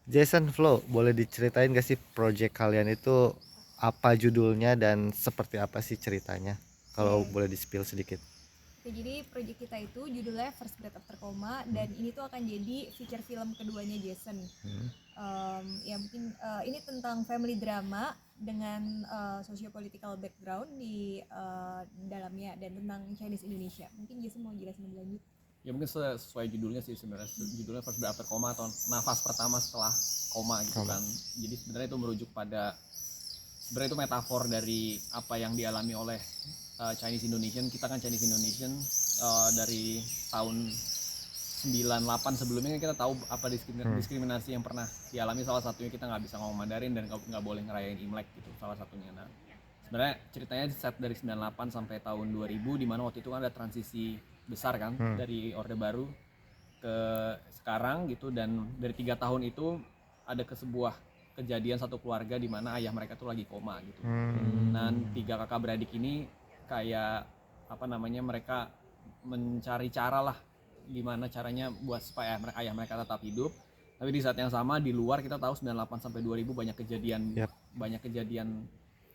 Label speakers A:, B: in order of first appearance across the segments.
A: Jason Flow, boleh diceritain gak sih project kalian itu apa judulnya dan seperti apa sih ceritanya? Kalau
B: Oke,
A: boleh di-spill sedikit.
B: oke, jadi project kita itu judulnya First Breath After Coma dan ini tuh akan jadi feature film keduanya Jason. Ya mungkin ini tentang family drama dengan socio-political background di dalamnya dan tentang Chinese Indonesia. Mungkin Jason mau jelasin lebih lanjut.
C: Ya mungkin sesuai judulnya sih sebenarnya, judulnya first breath after koma atau nafas pertama setelah koma gitu
A: Koma.
C: kan. Jadi sebenarnya itu merujuk pada, sebenarnya itu metafor dari apa yang dialami oleh Chinese Indonesian. Kita kan Chinese Indonesian dari tahun 98 sebelumnya kan kita tahu apa diskriminasi yang pernah dialami. Salah satunya kita nggak bisa ngomong Mandarin dan nggak boleh ngerayain Imlek gitu, salah satunya. Nah, sebenarnya ceritanya set dari 98 sampai tahun 2000 di mana waktu itu kan ada transisi besar kan dari Orde Baru ke sekarang gitu, dan dari 3 tahun itu ada ke sebuah kejadian satu keluarga di mana ayah mereka tuh lagi koma gitu. Dan 3 kakak beradik ini kayak apa namanya, mereka mencari cara lah gimana caranya buat supaya ayah mereka tetap hidup. Tapi di saat yang sama di luar kita tahu 98 sampai 2000
A: Yap.
C: banyak kejadian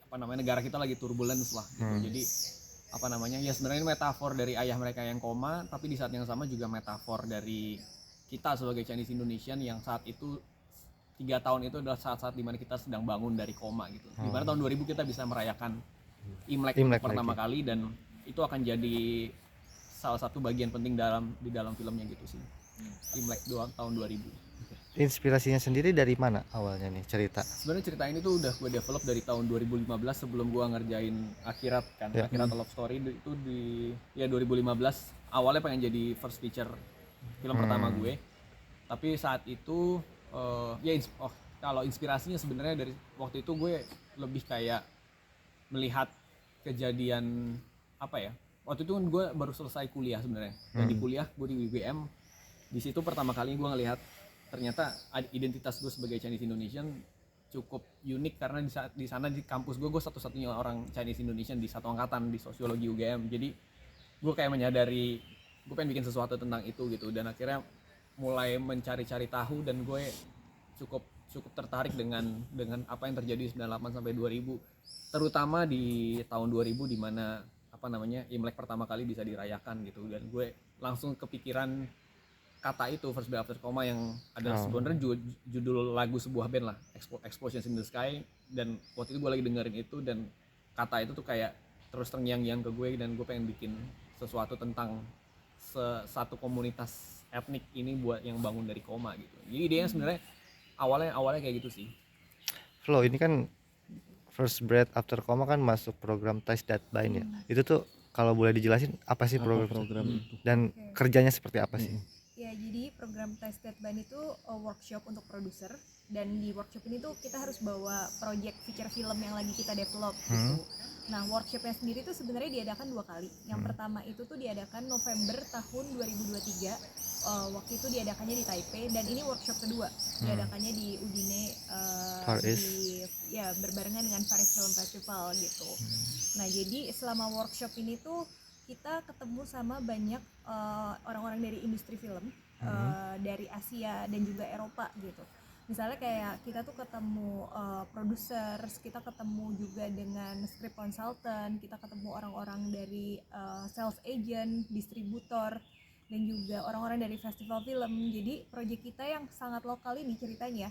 C: apa namanya, negara kita lagi turbulence lah gitu. Jadi apa namanya, ya sebenarnya ini metafor dari ayah mereka yang koma, tapi di saat yang sama juga metafor dari kita sebagai Chinese Indonesian yang saat itu 3 tahun itu adalah saat-saat dimana kita sedang bangun dari koma gitu. Dimana tahun 2000 kita bisa merayakan Imlek untuk
A: Imlek
C: pertama
A: lagi.
C: kali, dan itu akan jadi salah satu bagian penting di dalam filmnya gitu sih. Imlek tahun 2000.
A: Inspirasinya sendiri dari mana awalnya nih cerita?
C: Sebenarnya cerita ini tuh udah gue develop dari tahun 2015 sebelum gue ngerjain Akhirat kan.
A: Ya.
C: Akhirat Love Story itu di ya 2015 awalnya pengen jadi first feature film pertama gue. Tapi saat itu kalau inspirasinya sebenarnya dari waktu itu gue lebih kayak melihat kejadian apa ya. Waktu itu kan gue baru selesai kuliah sebenarnya. Dan di kuliah gue di UGM, di situ pertama kali gue ngelihat ternyata identitas gue sebagai Chinese Indonesian cukup unik, karena di sana di kampus gue satu-satunya orang Chinese Indonesian di satu angkatan di sosiologi UGM. Jadi gue kayak menyadari gue pengen bikin sesuatu tentang itu gitu, dan akhirnya mulai mencari-cari tahu, dan gue cukup cukup tertarik dengan apa yang terjadi 98 sampai 2000, terutama di tahun 2000 di mana apa namanya, Imlek pertama kali bisa dirayakan gitu. Dan gue langsung kepikiran kata itu First Day After Coma yang adalah sebenarnya judul lagu sebuah band lah, Explosions in the Sky. Dan waktu itu gue lagi dengerin itu, dan kata itu tuh kayak terus terngiang-ngiang ke gue, dan gue pengen bikin sesuatu tentang satu komunitas etnik ini buat yang bangun dari koma gitu. Jadi idenya sebenarnya awalnya kayak gitu sih.
A: Flow ini kan First Breath After Coma kan masuk program Ties That Bind ya. Itu tuh kalau boleh dijelasin apa sih program itu? Dan
B: Oke.
A: kerjanya seperti apa sih?
B: Ya, jadi program Test That Band itu workshop untuk produser, dan di workshop ini tuh kita harus bawa project feature film yang lagi kita develop gitu. Nah, workshopnya sendiri tuh sebenarnya diadakan 2 kali. Yang pertama itu tuh diadakan November tahun 2023. Waktu itu diadakannya di Taipei, dan ini workshop kedua diadakannya di Udine,
A: Far East.
B: ya berbarengan dengan Paris Film Festival gitu. Nah, jadi selama workshop ini tuh kita ketemu sama banyak orang-orang dari industri film dari Asia dan juga Eropa gitu. Misalnya kayak kita tuh ketemu produser, kita ketemu juga dengan script consultant, kita ketemu orang-orang dari sales agent, distributor, dan juga orang-orang dari festival film. Jadi proyek kita yang sangat lokal ini ceritanya,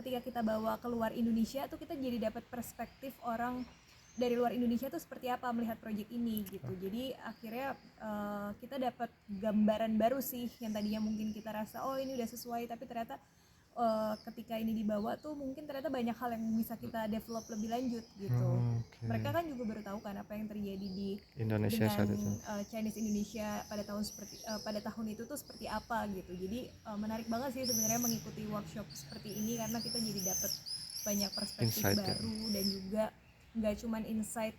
B: ketika kita bawa keluar Indonesia tuh kita jadi dapat perspektif orang dari luar Indonesia tuh seperti apa melihat proyek ini gitu. Jadi akhirnya kita dapat gambaran baru sih, yang tadinya mungkin kita rasa oh ini udah sesuai, tapi ternyata ketika ini dibawa tuh mungkin ternyata banyak hal yang bisa kita develop lebih lanjut gitu. Mereka kan juga baru tahu kan apa yang terjadi di
A: Indonesia
B: dengan
A: saat itu.
B: Chinese Indonesia pada tahun itu tuh seperti apa gitu. Jadi menarik banget sih sebenarnya mengikuti workshop seperti ini, karena kita jadi dapat banyak perspektif
A: Insight ya.
B: baru, dan juga nggak cuman insight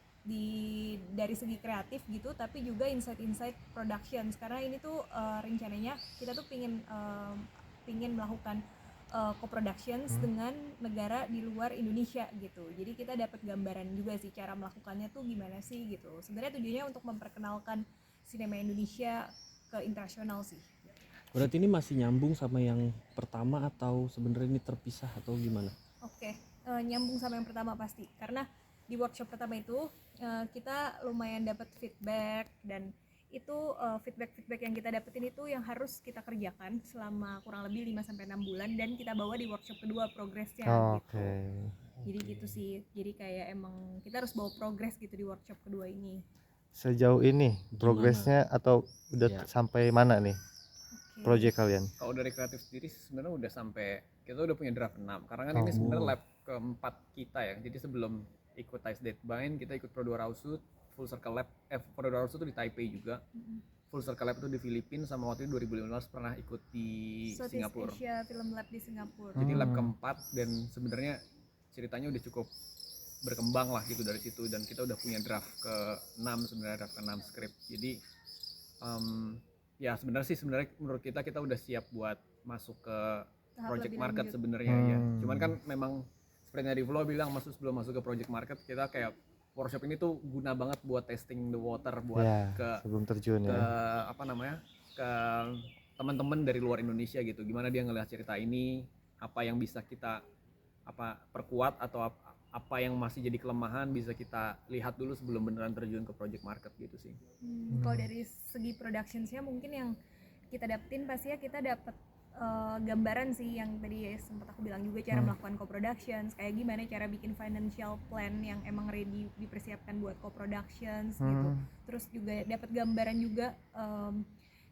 B: dari segi kreatif gitu, tapi juga insight production. Karena ini tuh rencananya kita tuh pingin melakukan co-productions dengan negara di luar Indonesia gitu. Jadi kita dapat gambaran juga sih cara melakukannya tuh gimana sih gitu. Sebenarnya tujuannya untuk memperkenalkan sinema Indonesia ke internasional sih.
D: Berarti ini masih nyambung sama yang pertama atau sebenarnya ini terpisah atau gimana?
B: Oke, nyambung sama yang pertama pasti. Karena di workshop pertama itu kita lumayan dapat feedback, dan itu feedback yang kita dapetin itu yang harus kita kerjakan selama kurang lebih 5-6 bulan, dan kita bawa di workshop kedua progresnya gitu.
A: Oke.
B: Jadi gitu sih. Jadi kayak emang kita harus bawa progres gitu di workshop kedua ini.
A: Sejauh ini progresnya atau udah
D: Ya.
A: sampai mana nih
B: Oke.
A: project kalian?
C: Kalau dari kreatif sendiri sebenarnya udah sampai, kita udah punya draft 6 karena kan ini sebenarnya lab keempat kita ya. Jadi sebelum ikut Ties Deadbind kita ikut Pro 2 Rausut, Full Circle Lab, Pro 2 Rausut itu di Taipei juga, Full Circle Lab itu di Filipina, sama waktu itu 2015 pernah ikut di
B: Southeast
C: Singapura.
B: Asia Film Lab di Singapura.
C: Jadi lab keempat, dan sebenarnya ceritanya udah cukup berkembang lah gitu dari situ, dan kita udah punya draft ke-6 sebenarnya, draft ke-6 skrip. Jadi ya sebenarnya menurut kita udah siap buat masuk ke
B: Tahap
C: project
B: lebih
C: market
B: lanjut.
C: sebenarnya ya. Cuman kan memang seperti yang Rivlo bilang, sebelum masuk ke project market kita kayak workshop ini tuh guna banget buat testing the water, buat
A: Ya,
C: ke
A: sebelum terjun
C: ke
A: ya.
C: apa namanya, ke teman-teman dari luar Indonesia gitu, gimana dia ngelihat cerita ini, apa yang bisa kita perkuat, atau apa yang masih jadi kelemahan bisa kita lihat dulu sebelum beneran terjun ke project market gitu sih.
B: Kalau dari segi productionsnya mungkin yang kita dapetin pasti ya kita dapet gambaran sih yang tadi sempat aku bilang juga, cara melakukan co-productions, kayak gimana cara bikin financial plan yang emang ready dipersiapkan buat co-productions gitu. Terus juga dapat gambaran juga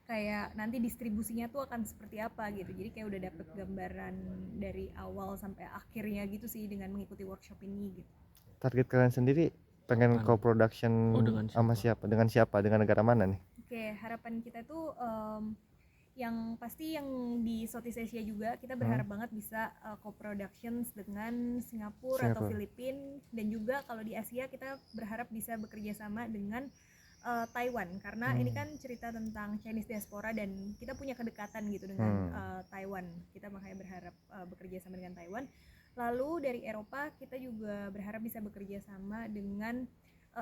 B: kayak nanti distribusinya tuh akan seperti apa gitu. Jadi kayak udah dapet gambaran dari awal sampai akhirnya gitu sih dengan mengikuti workshop ini gitu.
A: Target kalian sendiri pengen
D: Kapan?
A: co-production
D: dengan
A: sama siapa? Dengan siapa? Dengan negara mana nih?
B: Oke, harapan kita tuh yang pasti yang di Southeast Asia juga kita berharap banget bisa co-productions dengan Singapura atau Filipina, dan juga kalau di Asia kita berharap bisa bekerja sama dengan Taiwan, karena ini kan cerita tentang Chinese diaspora dan kita punya kedekatan gitu dengan Taiwan. Kita makanya berharap bekerja sama dengan Taiwan. Lalu dari Eropa kita juga berharap bisa bekerja sama dengan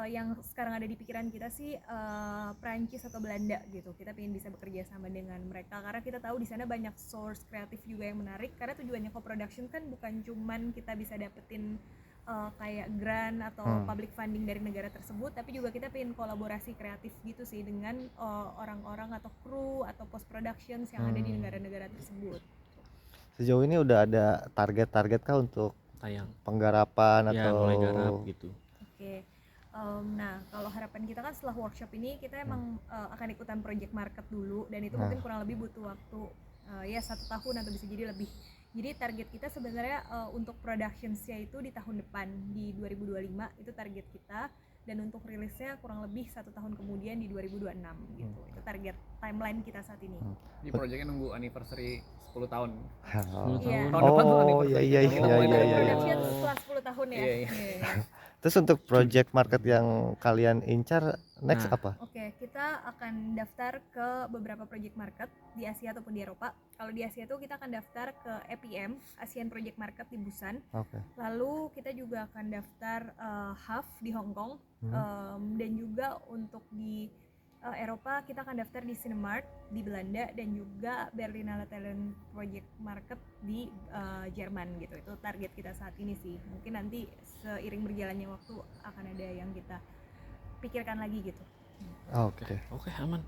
B: yang sekarang ada di pikiran kita sih Prancis atau Belanda gitu. Kita pengen bisa bekerja sama dengan mereka karena kita tahu di sana banyak source kreatif juga yang menarik, karena tujuannya co-production kan bukan cuman kita bisa dapetin kayak grant atau public funding dari negara tersebut, tapi juga kita pengen kolaborasi kreatif gitu sih dengan orang-orang atau kru atau post productions yang ada di negara-negara tersebut.
A: Sejauh ini udah ada target-target kah untuk
D: tayang
A: penggarapan
D: ya
A: atau
D: mulai garap gitu?
B: Oke. Nah kalau harapan kita kan setelah workshop ini kita emang akan ikutan project market dulu, dan itu mungkin kurang lebih butuh waktu ya 1 tahun atau bisa jadi lebih. Jadi target kita sebenarnya untuk productionsnya itu di tahun depan, di 2025 itu target kita, dan untuk rilisnya kurang lebih 1 tahun kemudian di 2026 gitu. Itu target timeline kita saat ini.
C: Di projectnya nunggu anniversary 10 tahun.
D: 10
B: Iya.
D: tahun.
C: Tahun depan tuh
A: Oh
C: anniversary.
A: iya
C: Kita mulai dari
B: Production setelah 10 tahun ya.
C: Iya, iya.
B: Iya.
A: Terus untuk project market yang kalian incar next
D: Nah.
A: apa?
B: Oke, kita akan daftar ke beberapa project market di Asia ataupun di Eropa. Kalau di Asia itu kita akan daftar ke APM, Asian Project Market di Busan.
A: Oke.
B: Lalu kita juga akan daftar HAF di Hong Kong. Dan juga untuk di Eropa kita akan daftar di Cinemark di Belanda, dan juga Berlinale Talent Project Market di Jerman gitu. Itu target kita saat ini sih. Mungkin nanti seiring berjalannya waktu akan ada yang kita pikirkan lagi gitu.
A: Oke.
D: Oke, aman.